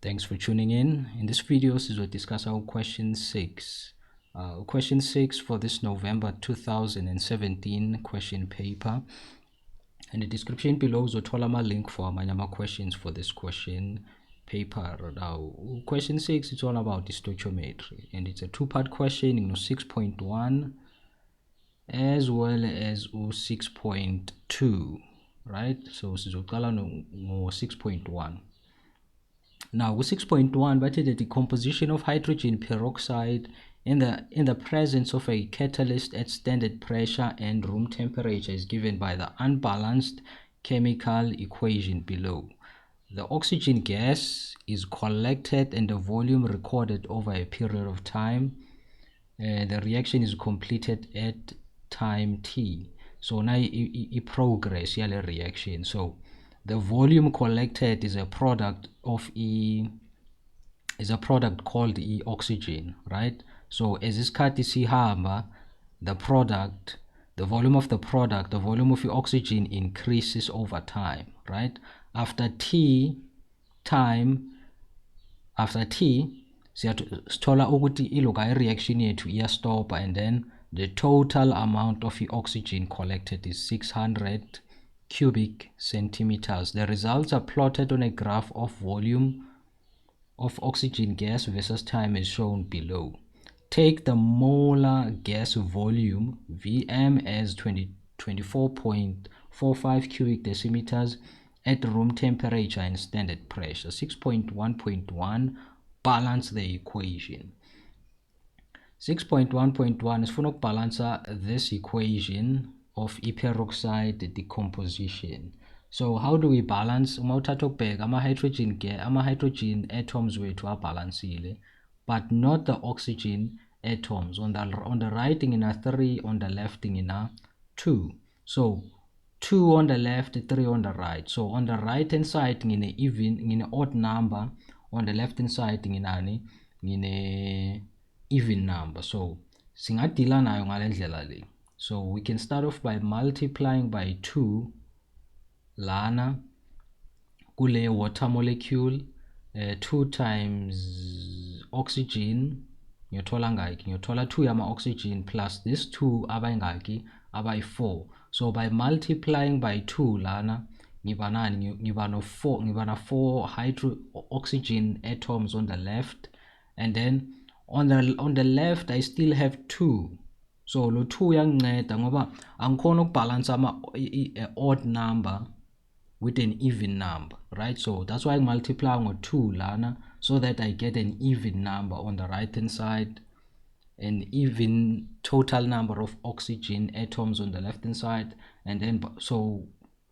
Thanks for tuning in. In this video, we'll discuss our question 6. Question 6 for this November 2017 question paper. In the description below, we'll a link for my questions for this question paper. Now, question 6 is all about the stoichiometry, and it's a two-part question, 6.1 as well as 6.2, right? So sizoqala no 6.1. Now, with 6.1, but the decomposition of hydrogen peroxide in the presence of a catalyst at standard pressure and room temperature is given by the unbalanced chemical equation below. The oxygen gas is collected and the volume recorded over a period of time. The reaction is completed at time t. So now progress yale reaction. So the volume collected is a product of called oxygen, right? So as isikhathi sihamba, the volume of the oxygen increases over time, right? After t, sithola ukuthi iloka reaction yethu iyastop, and then the total amount of oxygen collected is 600 cubic centimeters. The results are plotted on a graph of volume of oxygen gas versus time as shown below. Take the molar gas volume Vm as 24.45 cubic decimeters at room temperature and standard pressure. 6.1.1 balance the equation. 6.1.1 is for balance this equation of peroxide decomposition. So how do we balance? Hydrogen atoms wethu abalancile, but not the oxygen atoms. On the right in a 3, on the left in a 2. So 2 on the left, 3 on the right. So on the right hand side in a odd number, on the left hand side in a even number. So singadila nayo ngalendlela le. So we can start off by multiplying by 2 lana kule water molecule, 2 times oxygen ngiyothola ngaki, ngiyothola 2 yama oxygen plus this 2 abayingaki, abayi 4. So by multiplying by 2 lana ngiba nani, ngiba no 4 oxygen atoms on the left, and then on the left I still have 2. So lo 2 yanginceda ngoba angikhona ukubalance ama odd number with an even number, right? So that's why I multiply with 2 lana, so that I get an even number on the right hand side, an even total number of oxygen atoms on the left hand side, and then so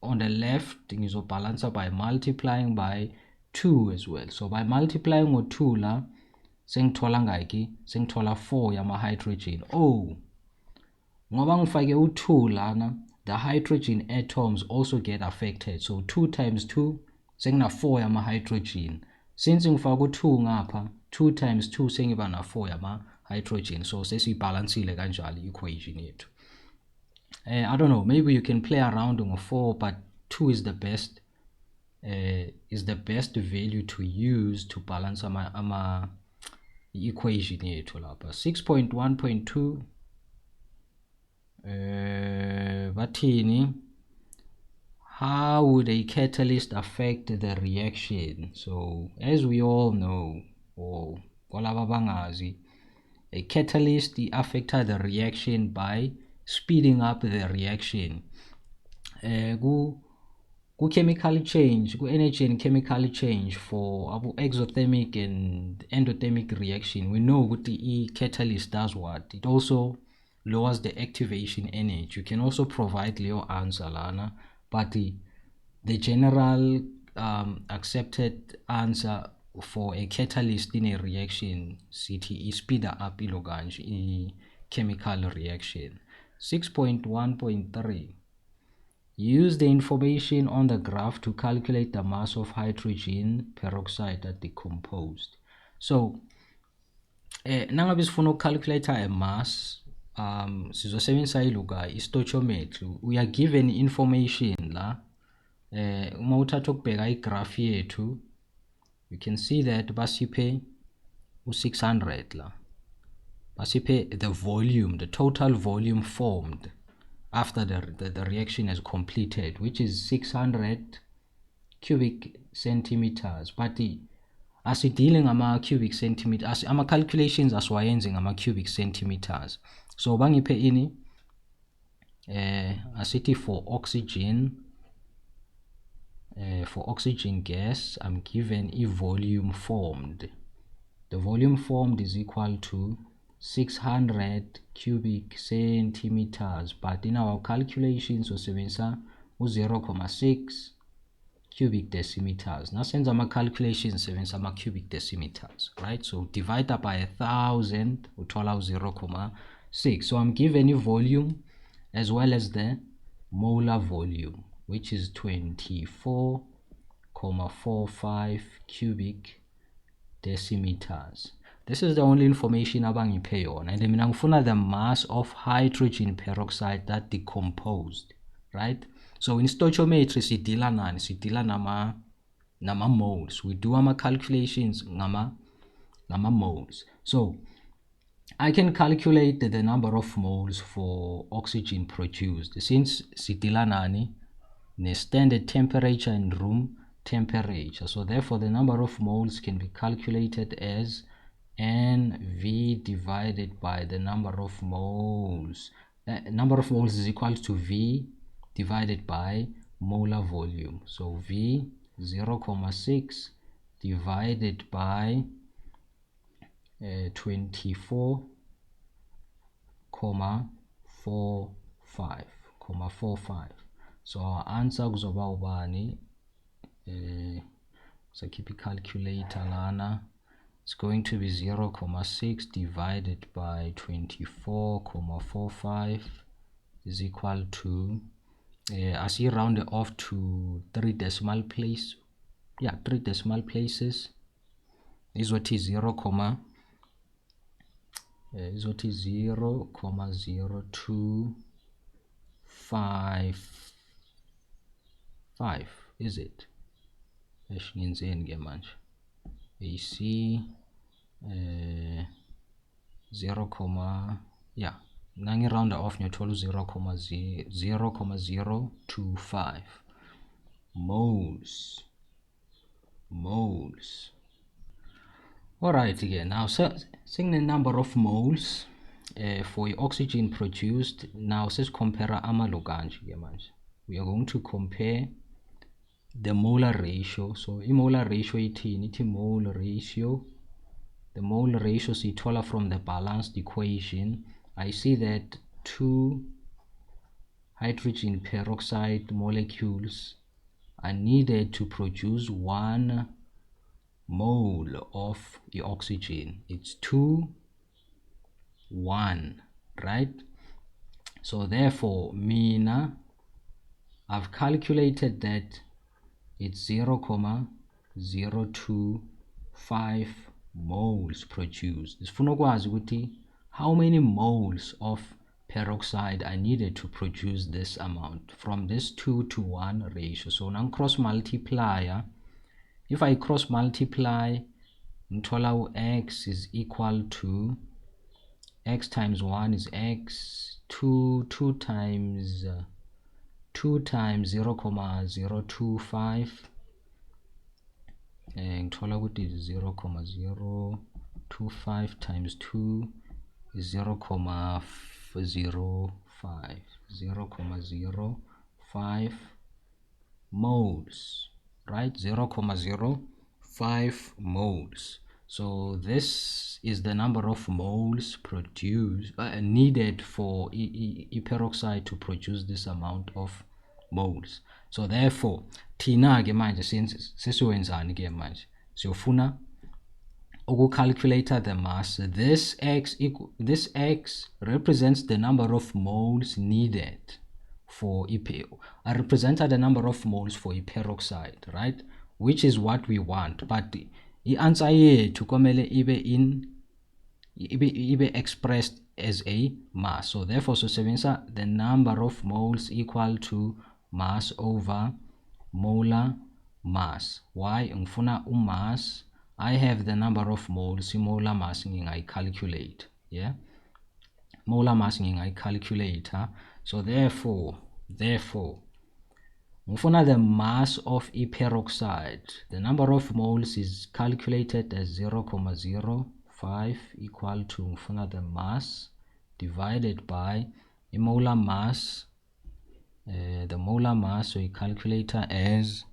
on the left balance by multiplying by 2 as well. So by multiplying with 2 la sengithola ngaki, sengithola 4 yama hydrogen. Oh, ngoba ngifake u2 lana, the hydrogen atoms also get affected. So 2 times 2 sengina 4 yama hydrogen. Since ngifake u2 ngapha, 2 times 2 sengiba na 4 yama hydrogen. So sesibalansile kanjalo equation yethu. I don't know, maybe you can play around with 4, but 2 is the best value to use to balance ama equation yethu lapha. 6.1.2 bathini, how would a catalyst affect the reaction? So as we all know, or kwalaba bangazi, a catalyst affects the reaction by speeding up the reaction. Chemical change, energy and chemical change for exothermic and endothermic reaction, we know what the catalyst does what? It also lowers the activation energy. You can also provide your answer lana, but the general accepted answer for a catalyst in a reaction CT speed up iloganj chemical reaction. 6.1.3 use the information on the graph to calculate the mass of hydrogen peroxide that decomposed. So nangabe sifuna calculate a mass, sizosebenzisa iluka stoichiometry. We are given information la, uma uthatha ukubheka igraph yethu, you can see that basiphe u600 la. Basiphe the volume, the total volume formed after the reaction has completed, which is 600 cubic centimeters. But dealing ama cubic centimeters, ama calculations asiwayenzi ngama cubic centimeters. So bangiphe ini asithi for oxygen gas, I'm given a volume formed. The volume formed is equal to 600 cubic centimeters, but in our calculations usebenzisa 0.6 cubic decimeters. Now since our calculations usebenzisa ama cubic decimeters, right? So divide that by 1,000 uthola 0.6. So I'm given a volume as well as the molar volume, which is 24.45 cubic decimeters. This is the only information abangiphe yona, and mina ngifuna the mass of hydrogen peroxide that decomposed, right? So in stoichiometry sidila nani, sidila nama moles. We do our calculations nama moles. So I can calculate the number of moles for oxygen produced since sidila nani ne standard temperature and room temperature. So therefore the number of moles can be calculated as NV divided by the number of moles. Number of moles is equal to V divided by molar volume. So V 0.6 divided by 24.45. So our answer kuzoba ubani, so keep a calculator lana. It's going to be 0.6 divided by 24.45 is equal to, as you round it off to 3 decimal place, 3 decimal places, is what is 0.0255. Is it? AC 0, nangi round off nyothola 0.025 moles. Alright, again now seeing the number of moles for oxygen produced. Now let's compare amalo kanje ke manje. We are going to compare the molar ratio. So molar ratio ithini? Ithi mole ratio. The mole ratio sithola from the balanced equation. I see that 2 hydrogen peroxide molecules are needed to produce 1 mole of the oxygen. It's 2, 1, right? So therefore mina I've calculated that it's 0.025 moles produced. Sifuna ukwazi ukuthi how many moles of peroxide are needed to produce this amount from this 2-to-1 ratio. So now cross multiplier. If I cross multiply, ngithola x is equal to x times 1 is x, 2 times 0.025, and ngithola ukuthi 0.025 times 2 is 0.05 moles, right? 0.05 moles. So this is the number of moles produced needed for peroxide to produce this amount of moles. So therefore thina ke manje sesiwenzani ke manje, siyofuna calculate the mass. This x represents the number of moles needed for represented the number of moles for peroxide, right? Which is what we want, but the answer yethu komele ibe expressed as a mass. So therefore sisebenzisa the number of moles equal to mass over molar mass. Why? Ngifuna mass. I have the number of moles. Molar mass ngingayicalculate. Yeah, molar mass ngingayicalculate. So therefore ngifuna the mass of peroxide. The number of moles is calculated as 0.05 equal to ngifuna the mass divided by molar mass. The molar mass we calculate as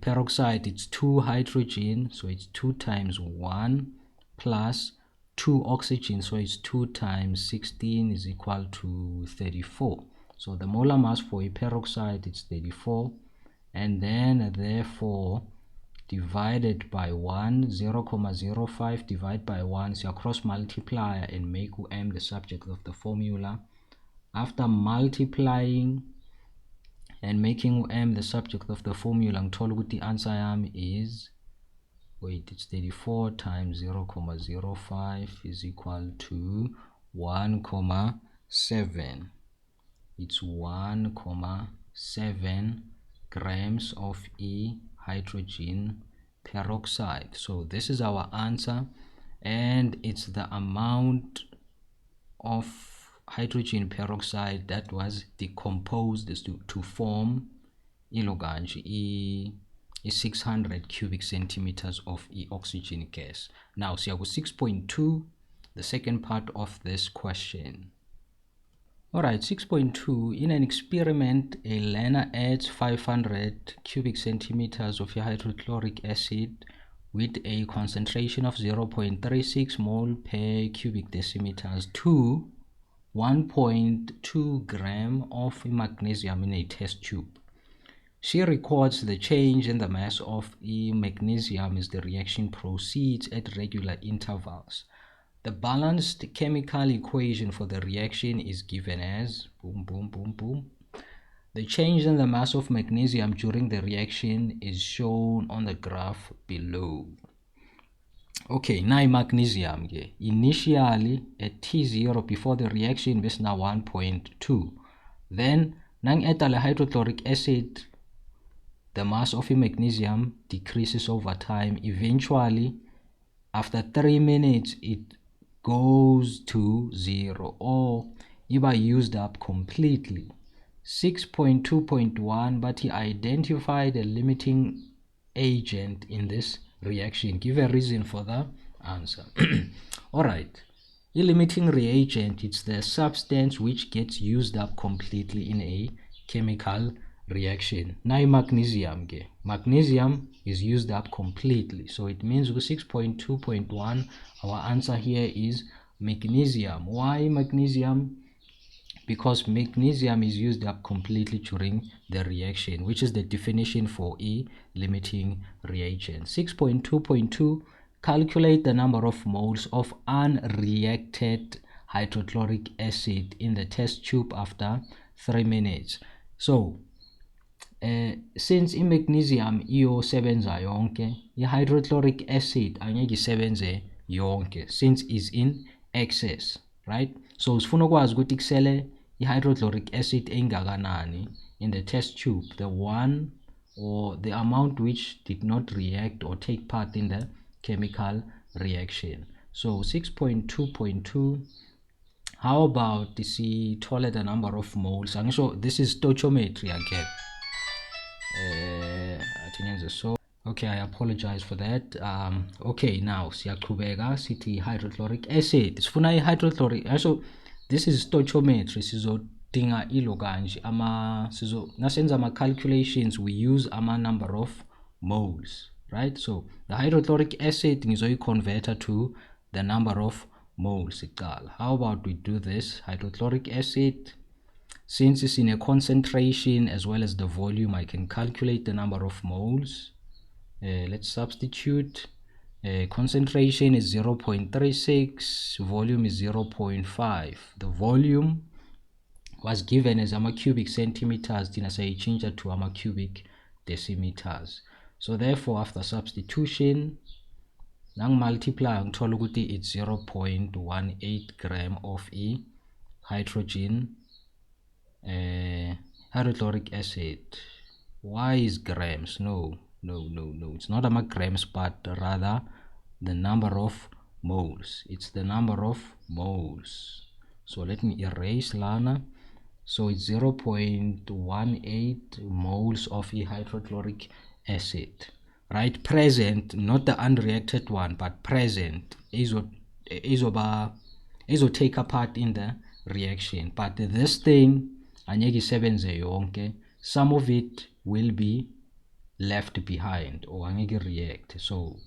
peroxide, it's 2 hydrogen, so it's 2 times 1 plus 2 oxygen, so it's 2 times 16 is equal to 34. So the molar mass for peroxide is 34, and then therefore divided by 1, 0.05 divided by 1, so cross multiply and make m the subject of the formula. After multiplying and making m the subject of the formula, the answer yami is, wait, it's 34 times 0.05 is equal to 1.7. It's 1.7 grams of hydrogen peroxide. So this is our answer, and it's the amount of hydrogen peroxide that was decomposed to form 600 cubic centimeters of oxygen gas. Now, see, 6.2, the second part of this question. Alright, 6.2, in an experiment, a learner adds 500 cubic centimeters of hydrochloric acid with a concentration of 0.36 mole per cubic decimeters to 1.2 gram of magnesium in a test tube. She records the change in the mass of magnesium as the reaction proceeds at regular intervals. The balanced chemical equation for the reaction is given as boom, boom, boom, boom. The change in the mass of magnesium during the reaction is shown on the graph below. Okay, now magnesium initially at T0 before the reaction was now 1.2. Then nang ethyl hydrochloric acid, the mass of magnesium decreases over time. Eventually, after 3 minutes, it goes to 0, or iba used up completely. 6.2.1, but he identified a limiting agent in this reaction. Give a reason for the answer. All right, the limiting reagent, it's the substance which gets used up completely in a chemical reaction. Now magnesium is used up completely, so it means with 6.2.1 our answer here is magnesium. Why magnesium? Because magnesium is used up completely during the reaction, which is the definition for a limiting reagent. 6.2.2, calculate the number of moles of unreacted hydrochloric acid in the test tube after 3 minutes. So since magnesium iyosebenza yonke, hydrochloric acid angeke isebenze yonke since is in excess, right? So sifuna ukwazi ukuthi kusele hydrochloric acid engakanani in the test tube, the one or the amount which did not react or take part in the chemical reaction. So 6.2.2, how about sithole the number of moles? Angisho this is stochiometry again. Okay, I apologize for that. Okay, now siyaqhubeka sithi hydrochloric acid. Sifuna hydrochloric. So this is stochiometry. Sizodinga ilo kanje nasenza ama calculations, we use ama number of moles, right? So the hydrochloric acid ngizoyiconvert to the number of moles. How about we do this? Hydrochloric acid, since it's in a concentration as well as the volume, I can calculate the number of moles. Let's substitute. Concentration is 0.36, volume is 0.5. The volume was given as cubic centimeters, then I change it to cubic decimeters. So therefore, after substitution, nang multiply ngithola ukuthi it's 0.18 gram of hydrochloric acid. Why is grams? No, it's not grams, but rather the number of moles. It's the number of moles. So let me erase lana. So it's 0.18 moles of a hydrochloric acid, right? Present, not the unreacted one, but present is take a part in the reaction. But this thing, some of it will be left behind or angeke react. So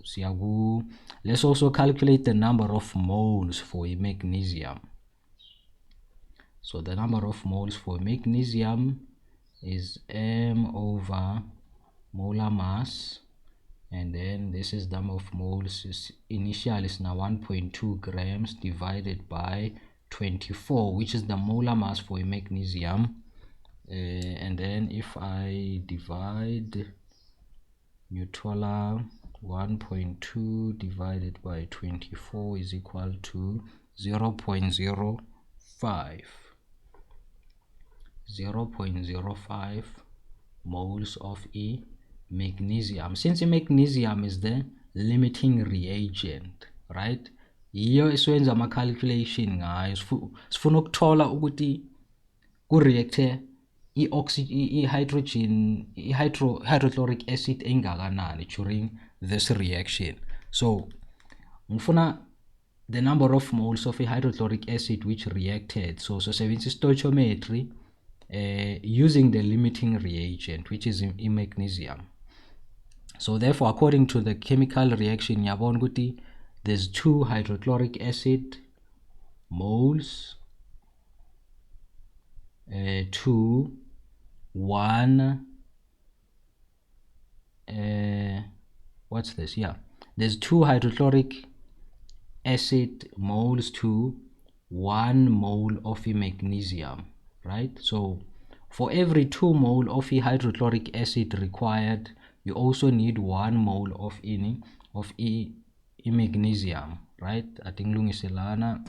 let's also calculate the number of moles for a magnesium. So the number of moles for magnesium is m over molar mass, and then this is the number of moles. Initial is now 1.2 grams divided by 24, which is the molar mass for a magnesium. And then if I divide neutral 1.2 divided by 24 is equal to 0.05 moles of a magnesium. Since magnesium is the limiting reagent, right? Iyo esiwenza ama calculation ngayo sifuna ukuthola ukuthi ku reactor hydrochloric acid engakanani during this reaction. So ngifuna the number of moles of a hydrochloric acid which reacted. So sisebenzisa stoichiometry using the limiting reagent, which is in magnesium. So therefore, according to the chemical reaction, there's 2 hydrochloric acid moles to 1 what's this? Yeah, there's 2 hydrochloric acid moles to 1 mole of a magnesium, right? So for every 2 mole of a hydrochloric acid required, you also need 1 mole of a magnesium, right? I think lungiselana.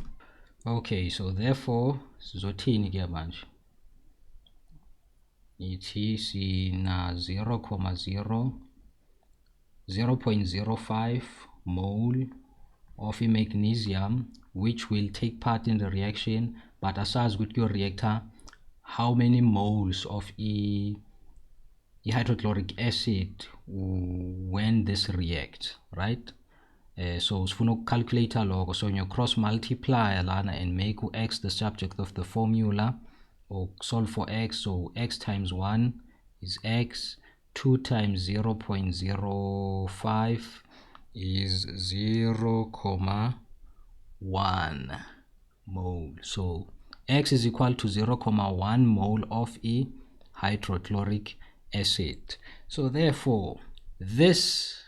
Okay, so therefore sizothini ke manje? Ithi sina 0.05 mole of a magnesium which will take part in the reaction, but asazi ukuthi your reactor how many moles of a hydrochloric acid when this reacts, right? So sifuna ukukhalculate lokho. So you cross multiply lana and make x the subject of the formula, or solve for x. So x times 1 is x, 2 times 0.05 is 0.1 mole. So x is equal to 0.1 mole of a hydrochloric acid. So therefore this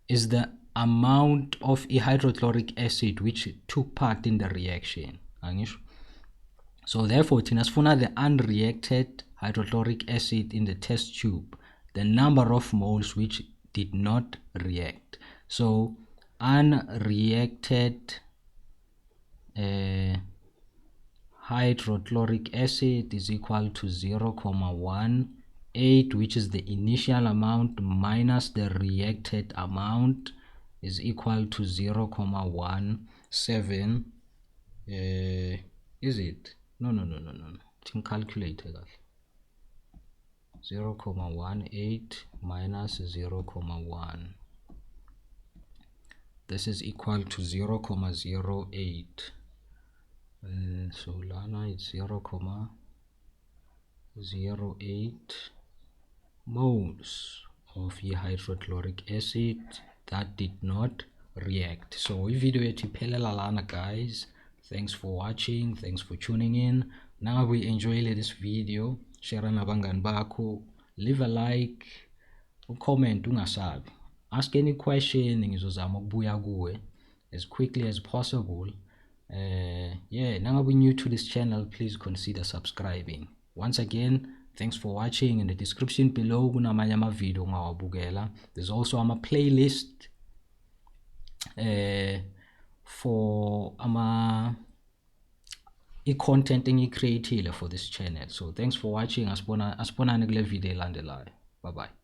is the amount of a hydrochloric acid which took part in the reaction. So therefore thina sifuna the unreacted hydrochloric acid in the test tube, the number of moles which did not react. So unreacted hydrochloric acid is equal to 0.18, which is the initial amount, minus the reacted amount is equal to 0.17. Is it? No. Think calculator. 0.18 minus 0.1. This is equal to 0.08. So lana it's 0.08 moles of a hydrochloric acid that did not react. So if video yetiphelela lana guys, thanks for watching, thanks for tuning in. Now we enjoy this video, share nabangani bakho, leave a like, comment ungasabi, ask any question, ngizozama ukubuya kuwe as quickly as possible. Yeah, now we're new to this channel, please consider subscribing. Once again, thanks for watching. In the description below kunamanye amavideo ongawabukela. There's also a playlist for i-content engiyicreatile for this channel. So thanks for watching. Asibonane kule video elandelayo. Bye bye.